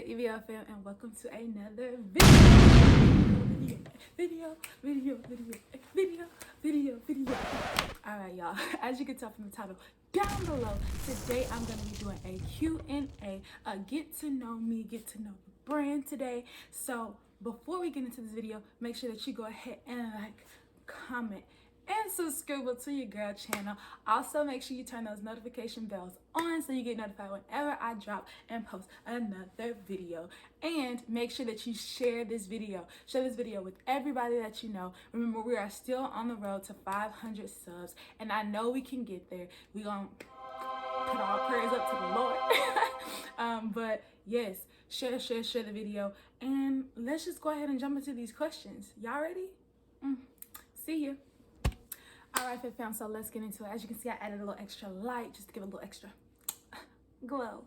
good, EVL fam, and welcome to another video. All right, y'all, as you can tell from the title down below, today I'm going to be doing a Q&A, get to know me, get to know the brand today. So before we get into this video, make sure that you go ahead and like, comment, and subscribe to your girl channel. Also, make sure you turn those notification bells on so you get notified whenever I drop and post another video. And make sure that you share this video. Share this video with everybody that you know. Remember, we are still on the road to 500 subs, and I know we can get there. We gonna put our prayers up to the Lord. But yes, share the video, and let's just go ahead and jump into these questions. Y'all ready? See you. All right, fam, so let's get into it. As you can see, I added a little extra light just to give it a little extra glow.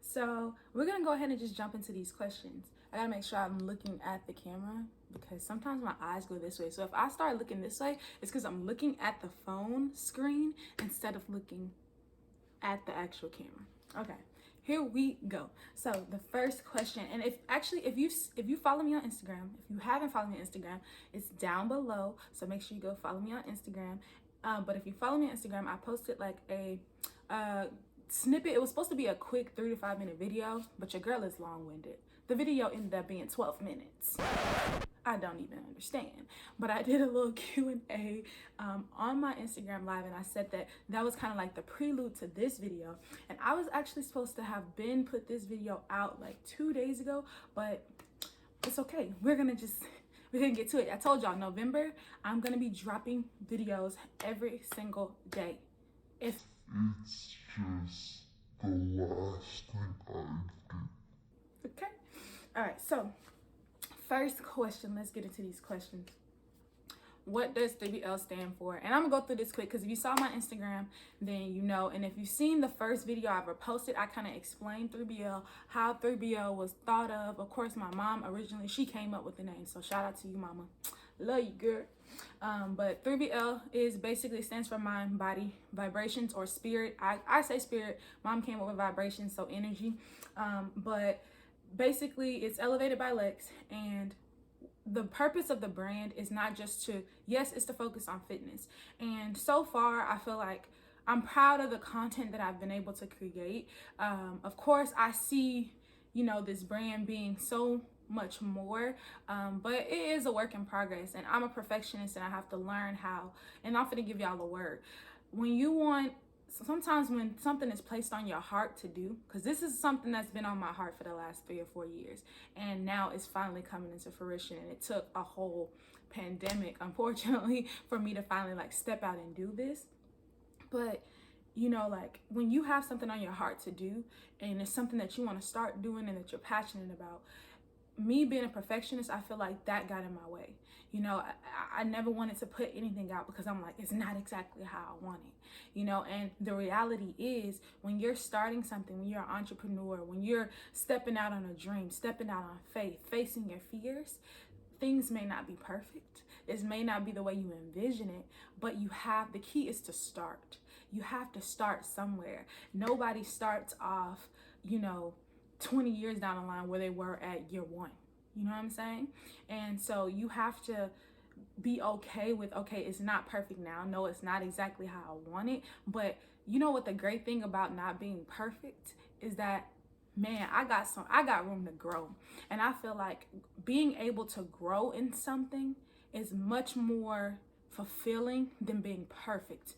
So we're gonna go ahead and just jump into these questions. I gotta make sure I'm looking at the camera because sometimes my eyes go this way. So if I start looking this way, it's because I'm looking at the phone screen instead of looking at the actual camera. Okay, here we go. So the first question, and if you follow me on Instagram, if you haven't followed me on Instagram, it's down below. So make sure you go follow me on Instagram. But if you follow me on Instagram, I posted like a snippet. It was supposed to be a quick 3 to 5 minute video, but your girl is long-winded. The video ended up being 12 minutes. I don't even understand, but I did a little Q&A on my Instagram live, and I said that was kind of like the prelude to this video. And I was actually supposed to have put this video out like 2 days ago, but it's okay. We're gonna get to it. I told y'all November I'm gonna be dropping videos every single day. It's just the last thing I do. Okay. All right. So first question, let's get into these questions. What does 3BL stand for? And I'm gonna go through this quick because if you saw my Instagram, then you know. And if you've seen the first video I ever posted, I kind of explained 3BL, how 3BL was thought of. Of course, my mom originally, she came up with the name. So shout out to you, mama. Love you, girl. But 3BL is basically stands for mind, body, vibrations, or spirit. I say spirit. Mom came up with vibrations, so energy. But basically, it's elevated by Lex, and the purpose of the brand is not just it's to focus on fitness. And so far, I feel like I'm proud of the content that I've been able to create. Of course, I see, this brand being so much more, but it is a work in progress, and I'm a perfectionist, and I have to learn how. And I'm gonna give y'all a word. Sometimes when something is placed on your heart to do, because this is something that's been on my heart for the last 3 or 4 years, and now it's finally coming into fruition. And it took a whole pandemic, unfortunately, for me to finally step out and do this. But when you have something on your heart to do, and it's something that you want to start doing and that you're passionate about, me being a perfectionist, I feel like that got in my way. I never wanted to put anything out because I'm like, it's not exactly how I want it, and the reality is, when you're starting something, when you're an entrepreneur, when you're stepping out on a dream, stepping out on faith, facing your fears, things may not be perfect. This may not be the way you envision it, but the key is to start. You have to start somewhere. Nobody starts off, 20 years down the line where they were at year 1. You know what I'm saying? And so you have to be okay with, it's not perfect now. No, it's not exactly how I want it. But you know what the great thing about not being perfect is that, man, I got room to grow. And I feel like being able to grow in something is much more fulfilling than being perfect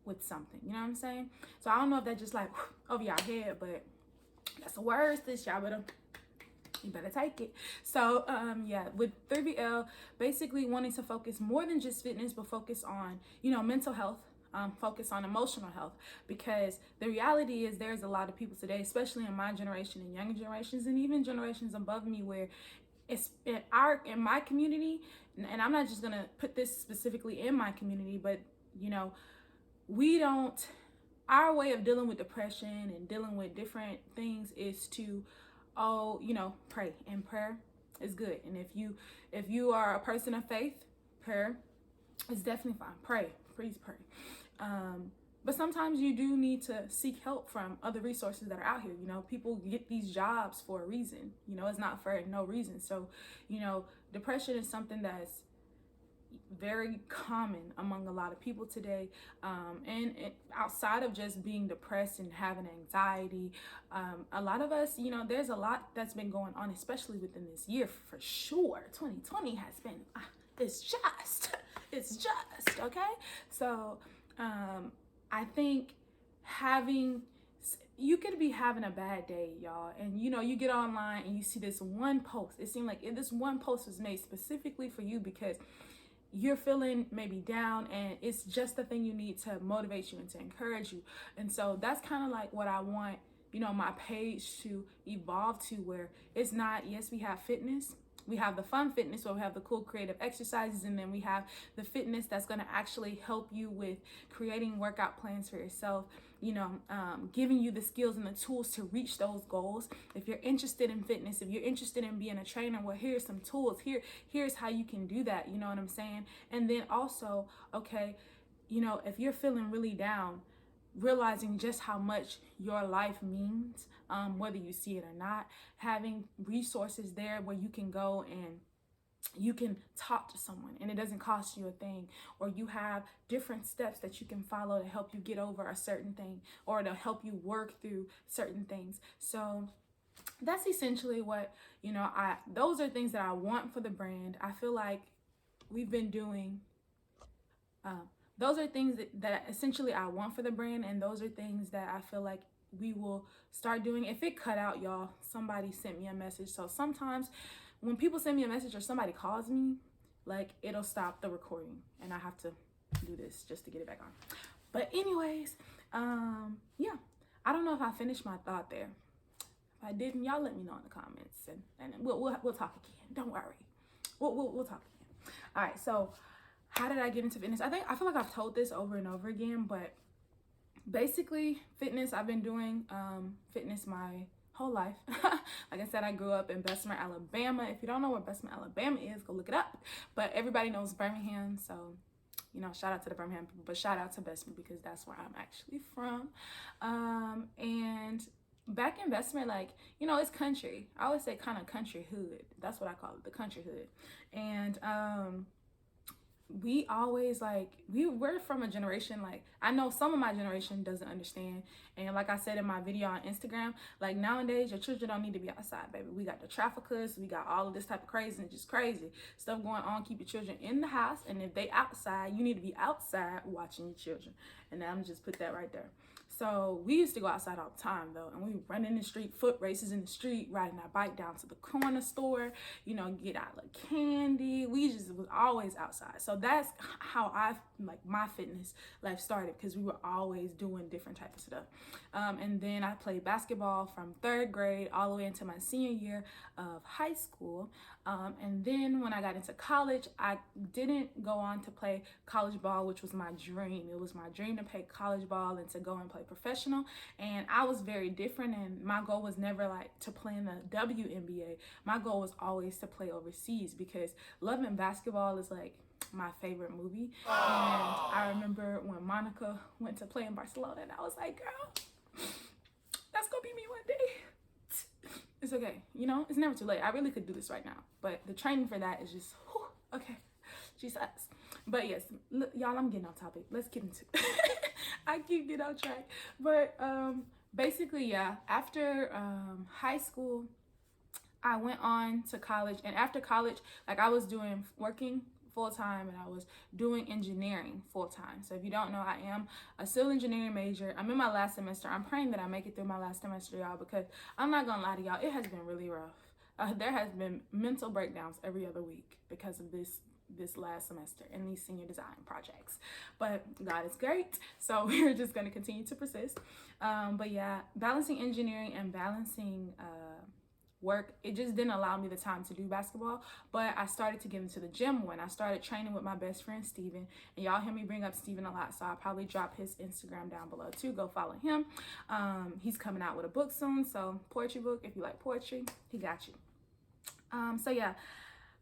with something. You know what I'm saying? So I don't know if that's just over y'all head, but that's the words this y'all you better take it. So with 3BL, basically wanting to focus more than just fitness, but focus on mental health, focus on emotional health, because the reality is there's a lot of people today, especially in my generation and younger generations, and even generations above me, where it's in my community, and I'm not just gonna put this specifically in my community, but our way of dealing with depression and dealing with different things is to pray. And prayer is good. And if you are a person of faith, prayer is definitely fine. Pray, please pray. But sometimes you do need to seek help from other resources that are out here. You know, people get these jobs for a reason. You know, it's not for no reason. So, you know, depression is something that's very common among a lot of people today. And outside of just being depressed and having anxiety, a lot of us, you know, there's a lot that's been going on, especially within this year for sure. 2020 has been, it's just, okay? So, I think you could be having a bad day, y'all, and you know, you get online and you see this one post. It seemed like this one post was made specifically for you because you're feeling maybe down, and it's just the thing you need to motivate you and to encourage you. And so that's kind of like what I want, you know, my page to evolve to, where it's not, yes, we have fitness, we have the fun fitness where we have the cool creative exercises, and then we have the fitness that's going to actually help you with creating workout plans for yourself, you know, giving you the skills and the tools to reach those goals. If you're interested in fitness, if you're interested in being a trainer, well, here's some tools. Here's how you can do that. You know what I'm saying? And then also, okay, you know, if you're feeling really down, realizing just how much your life means, whether you see it or not, having resources there where you can go and you can talk to someone and it doesn't cost you a thing, or you have different steps that you can follow to help you get over a certain thing or to help you work through certain things. So that's essentially what, you know, those are things that I want for the brand. I feel like we've been doing those are things that essentially I want for the brand, and those are things that I feel like we will start doing. If it cut out, y'all, somebody sent me a message. So sometimes when people send me a message or somebody calls me, like, it'll stop the recording and I have to do this just to get it back on. But anyways, yeah, I don't know if I finished my thought there. If I didn't, y'all let me know in the comments, and we'll talk again. Don't worry, we'll talk again. All right, so how did I get into fitness? I feel like I've told this over and over again, but basically fitness, I've been doing fitness my whole life. Like I said, I grew up in Bessemer, Alabama. If you don't know where Bessemer, Alabama is, go look it up. But everybody knows Birmingham, so, you know, shout out to the Birmingham people, but shout out to Bessemer because that's where I'm actually from. And back in Bessemer, like, you know, it's country. I always say kind of country hood. That's what I call it, the country hood. And we always, like, we're from a generation, like, I know some of my generation doesn't understand, and like I said in my video on Instagram, like, nowadays your children don't need to be outside, baby. We got the traffickers, we got all of this type of crazy and just crazy stuff going on. Keep your children in the house, and if they outside, you need to be outside watching your children. And I'm just put that right there. So we used to go outside all the time, though, and we would run in the street, foot races in the street, riding our bike down to the corner store, you know, get out like candy. We just was always outside. So that's how my fitness life started, because we were always doing different types of stuff. And then I played basketball from 3rd grade all the way into my senior year of high school. And then when I got into college, I didn't go on to play college ball, which was my dream. It was my dream to play college ball and to go and play professional. And I was very different, and my goal was never like to play in the WNBA. My goal was always to play overseas, because Love and Basketball is like my favorite movie. And I remember when Monica went to play in Barcelona, and I was like, girl, that's gonna be me one day. It's okay, you know, it's never too late. I really could do this right now, but the training for that is just, whew, okay, Jesus. But yes, look, y'all, I'm getting off topic. Let's get into it. I keep getting off track. But basically, yeah, after high school, I went on to college. And after college, like, I was working full-time, and I was doing engineering full-time. So if you don't know, I am a civil engineering major. I'm in my last semester. I'm praying that I make it through my last semester, y'all, because I'm not gonna lie to y'all, it has been really rough. There has been mental breakdowns every other week because of this last semester and these senior design projects. But God is great, so we're just going to continue to persist. But yeah, balancing engineering and balancing work, it just didn't allow me the time to do basketball. But I started to get into the gym when I started training with my best friend Steven, and y'all hear me bring up Steven a lot, so I'll probably drop his Instagram down below too. Go follow him. He's coming out with a book soon, so poetry book, if you like poetry, he got you. So yeah,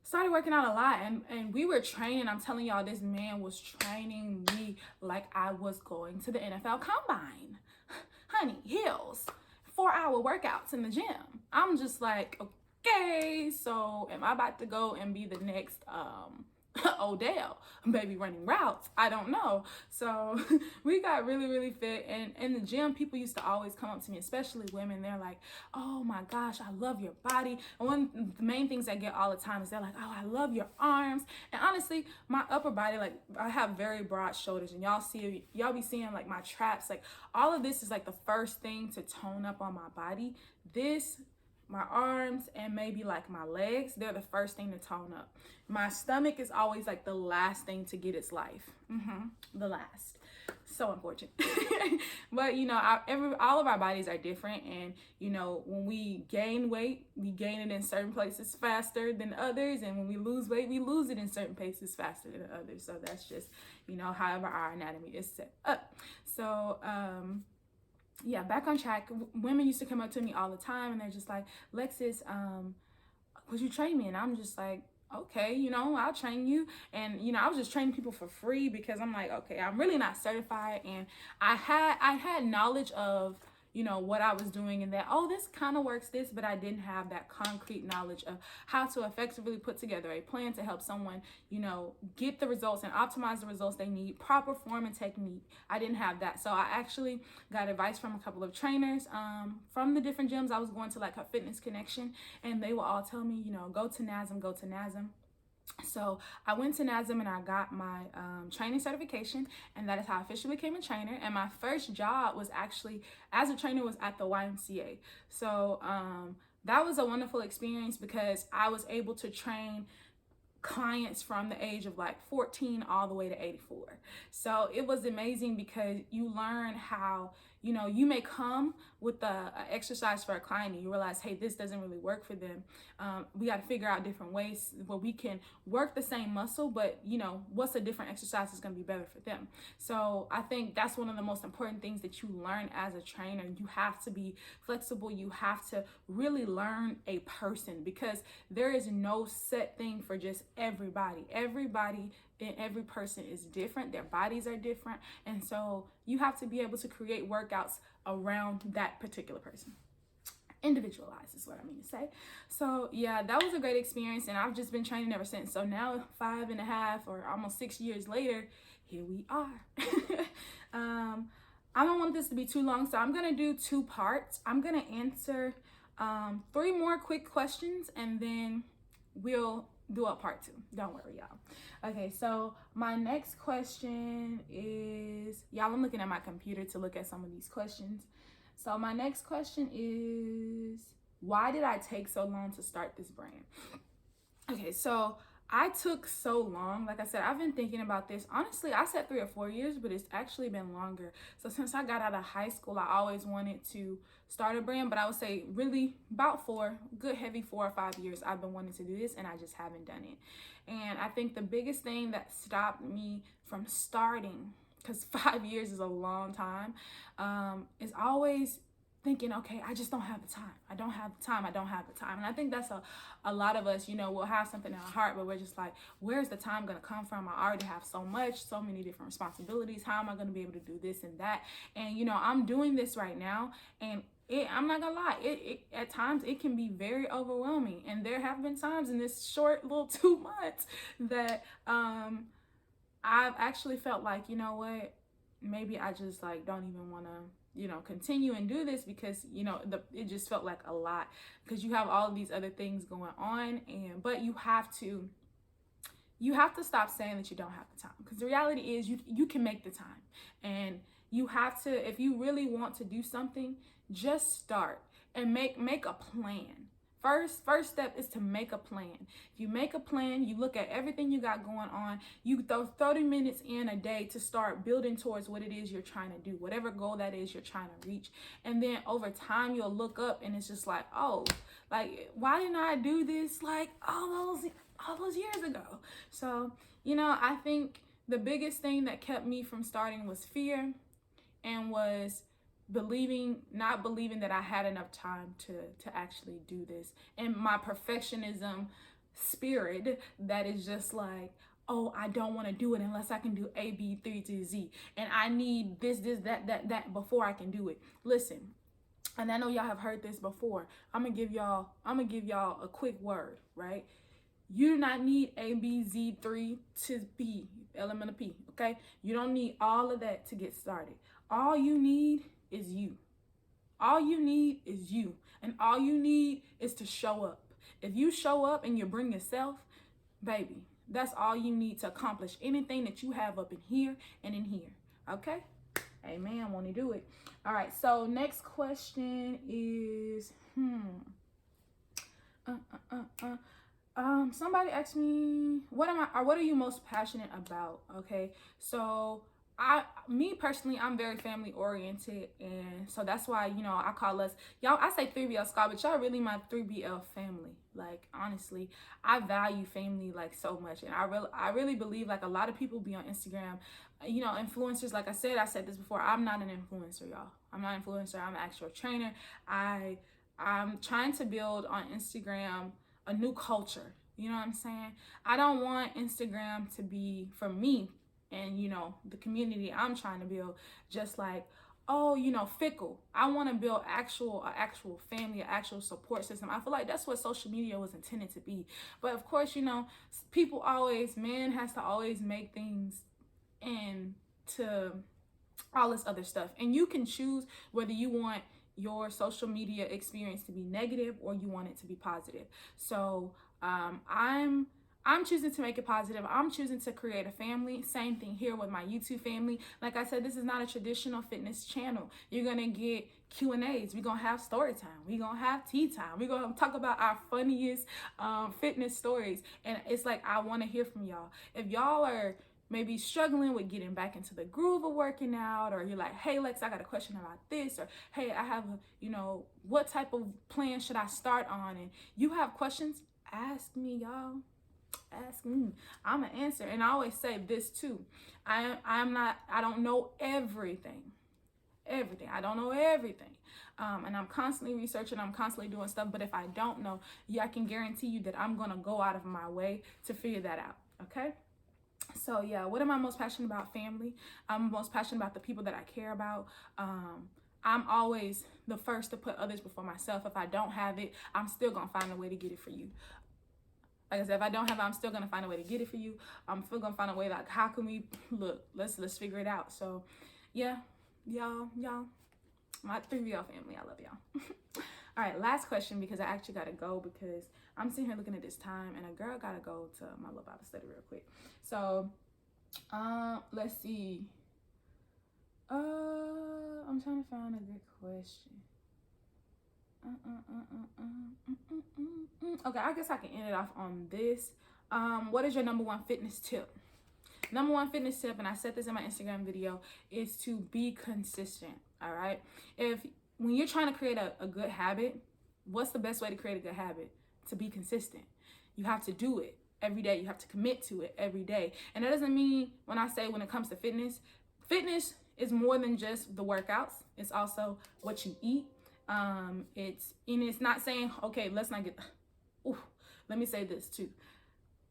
started working out a lot, and we were training. I'm telling y'all, this man was training me like I was going to the NFL Combine. Honey, heels, 4-hour workouts in the gym. I'm just like, okay, so am I about to go and be the next Odell, maybe running routes? I don't know. So we got really, really fit. And in the gym, people used to always come up to me, especially women. They're like, oh my gosh, I love your body. And one of the main things I get all the time is they're like, oh, I love your arms. And honestly, my upper body, like, I have very broad shoulders, and y'all be seeing like my traps. Like, all of this is like the first thing to tone up on my body. My arms, and maybe like my legs, they're the first thing to tone up. My stomach is always like the last thing to get its life. The last. So unfortunate. But you know, all of our bodies are different, and you know, when we gain weight, we gain it in certain places faster than others, and when we lose weight, we lose it in certain places faster than others. So that's just, you know, however our anatomy is set up. So yeah, back on track. Women used to come up to me all the time, and they're just like, Lexis, would you train me? And I'm just like, okay, you know, I'll train you. And you know, I was just training people for free because I'm like, okay, I'm really not certified, and I had knowledge of, you know, what I was doing, and that, oh, this kind of works this, but I didn't have that concrete knowledge of how to effectively put together a plan to help someone, you know, get the results and optimize the results they need, proper form and technique. I didn't have that. So I actually got advice from a couple of trainers from the different gyms I was going to, like a Fitness Connection, and they will all tell me, you know, go to NASM. So I went to NASM and I got my training certification, and that is how I officially became a trainer. And my first job was actually as a trainer was at the YMCA. So that was a wonderful experience because I was able to train clients from the age of like 14 all the way to 84. So it was amazing because you learn how, you know, you may come with a exercise for a client and you realize, hey, this doesn't really work for them. We got to figure out different ways where we can work the same muscle, but you know, what's a different exercise is going to be better for them. So I think that's one of the most important things that you learn as a trainer. You have to be flexible. You have to really learn a person, because there is no set thing for just everybody. Everybody and every person is different. Their bodies are different. And so you have to be able to create workouts around that particular person. Individualized is what I mean to say. So yeah, that was a great experience, and I've just been training ever since. So now 5.5 or almost 6 years later, here we are. I don't want this to be too long, so I'm gonna do 2 parts. I'm gonna answer 3 more quick questions, and then we'll do a part 2. Don't worry, y'all. Okay, so my next question is, y'all, I'm looking at my computer to look at some of these questions. So my next question is, why did I take so long to start this brand? Okay, so I took so long. Like I said, I've been thinking about this. Honestly, I said 3 or 4 years, but it's actually been longer. So since I got out of high school, I always wanted to start a brand, but I would say really about 4 or 5 years I've been wanting to do this, and I just haven't done it. And I think the biggest thing that stopped me from starting, because 5 years is a long time, is always thinking, okay, I just don't have the time. I don't have the time. And I think that's a lot of us, you know, we'll have something in our heart, but we're just like, where's the time going to come from? I already have so many different responsibilities. How am I going to be able to do this and that? And, you know, I'm doing this right now, and I'm not gonna lie, it at times it can be very overwhelming. And there have been times in this short little 2 months that I've actually felt like, you know what, maybe I just like don't even want to, you know, continue and do this, because, you know, it just felt like a lot, because you have all of these other things going on. And but you have to stop saying that you don't have the time, because the reality is you can make the time. And you have to, if you really want to do something, just start and make a plan. First step is to make a plan. If you make a plan, you look at everything you got going on, you throw 30 minutes in a day to start building towards what it is you're trying to do, whatever goal that is you're trying to reach. And then over time, you'll look up and it's just like, oh, like, why didn't I do this like all those years ago? So, you know, I think the biggest thing that kept me from starting was fear, and was not believing that I had enough time to actually do this. And my perfectionism spirit that is just like, oh, I don't want to do it unless I can do A, B, 3 to Z. And I need this, that before I can do it. Listen, and I know y'all have heard this before. I'm gonna give y'all a quick word, right? You do not need A, B, Z, 3 to B, element of P, okay? You don't need all of that to get started. All you need is you. All you need is you. And all you need is to show up. If you show up and you bring yourself, baby, that's all you need to accomplish anything that you have up in here and in here. Okay? Amen. Want to do it. All right. So next question is, somebody asked me, what are you most passionate about? Okay. So me personally, I'm very family oriented, and so that's why, you know, I call us, y'all, I say 3BL Squad, but y'all really my 3BL family. Like, honestly, I value family like so much, and I really believe, like, a lot of people be on Instagram, you know, influencers. Like I said this before, I'm not an influencer, y'all. I'm not an influencer. I'm an actual trainer. I'm trying to build on Instagram a new culture. You know what I'm saying? I don't want Instagram to be, for me, and, you know, the community I'm trying to build, just like, oh, you know, fickle. I want to build actual family, an actual support system. I feel like that's what social media was intended to be. But of course, you know, man has to always make things into all this other stuff. And you can choose whether you want your social media experience to be negative or you want it to be positive. So I'm choosing to make it positive. I'm choosing to create a family. Same thing here with my YouTube family. Like I said, this is not a traditional fitness channel. You're going to get Q&As. We're going to have story time. We're going to have tea time. We're going to talk about our funniest fitness stories. And it's like, I want to hear from y'all. If y'all are maybe struggling with getting back into the groove of working out, or you're like, hey, Lex, I got a question about this, or hey, I have a, you know, what type of plan should I start on? And you have questions, ask me, y'all. Ask me. I'm an answer. And I always say this too. I don't know everything. I don't know everything. And I'm constantly researching, I'm constantly doing stuff. But if I don't know, yeah, I can guarantee you that I'm going to go out of my way to figure that out. Okay? So yeah, what am I most passionate about? Family. I'm most passionate about the people that I care about. I'm always the first to put others before myself. If I don't have it, I'm still going to find a way to get it for you. Like I said, if I don't have it, I'm still going to find a way to get it for you. I'm still going to find a way, like, how can we, look, let's figure it out. So, yeah, y'all, my 3BL family, I love y'all. All right, last question, because I actually got to go, because I'm sitting here looking at this time, and a girl got to go to my little Bible study real quick. So, let's see. I'm trying to find a good question. Okay, I guess I can end it off on this. What is your number one fitness tip? Number one fitness tip, and I said this in my Instagram video, is to be consistent. All right. When you're trying to create a good habit, what's the best way to create a good habit? To be consistent. You have to do it every day. You have to commit to it every day. And that doesn't mean, when I say when it comes to fitness is more than just the workouts. It's also what you eat. It's not saying, okay, let's not get, let me say this too.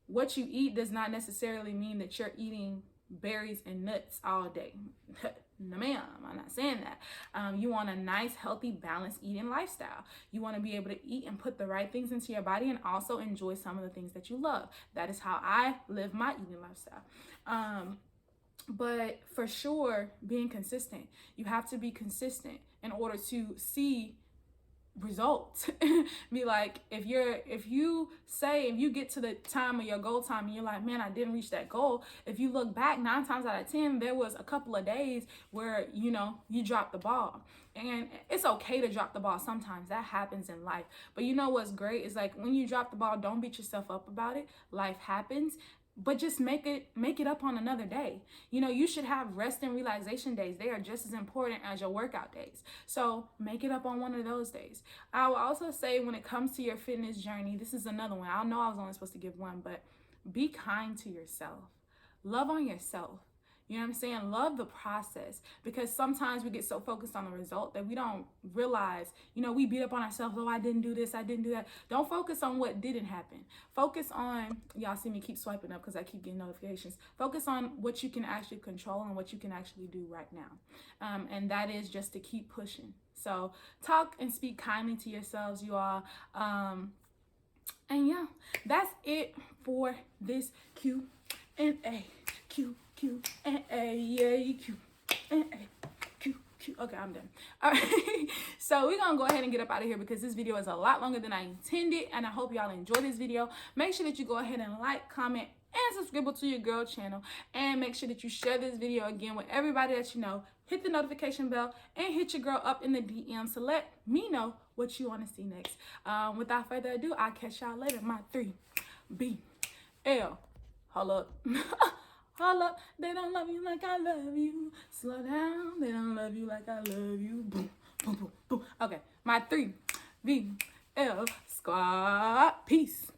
What you eat does not necessarily mean that you're eating berries and nuts all day. No, ma'am, I'm not saying that. You want a nice, healthy, balanced eating lifestyle. You want to be able to eat and put the right things into your body and also enjoy some of the things that you love. That is how I live my eating lifestyle. But for sure, being consistent. You have to be consistent in order to see results. Be like, if you get to the time of your goal time and you're like, man, I didn't reach that goal. If you look back, 9 times out of 10, there was a couple of days where, you know, you dropped the ball. And it's okay to drop the ball sometimes. That happens in life. But you know what's great is, like, when you drop the ball, don't beat yourself up about it. Life happens. But just make it up on another day. You know, you should have rest and relaxation days. They are just as important as your workout days. So make it up on one of those days. I will also say, when it comes to your fitness journey, this is another one. I know I was only supposed to give one, but be kind to yourself. Love on yourself. You know what I'm saying? Love the process, because sometimes we get so focused on the result that we don't realize, you know, we beat up on ourselves. Oh, I didn't do this. I didn't do that. Don't focus on what didn't happen. Focus on, y'all see me keep swiping up because I keep getting notifications. Focus on what you can actually control and what you can actually do right now. And that is just to keep pushing. So talk and speak kindly to yourselves, you all. And yeah, that's it for this Q&A. Q&A, yay, Q&A. Okay, I'm done. All right, so we're gonna go ahead and get up out of here because this video is a lot longer than I intended, and I hope y'all enjoy this video. Make sure that you go ahead and like, comment, and subscribe to your girl channel, and make sure that you share this video again with everybody that you know. Hit the notification bell and hit your girl up in the DMs to let me know what you want to see next. Without further ado, I'll catch y'all later. My 3BL. Hold up. Hold up. They don't love you like I love you. Slow down. They don't love you like I love you. Boom, boom, boom, boom. Okay. My 3BL squad. Peace.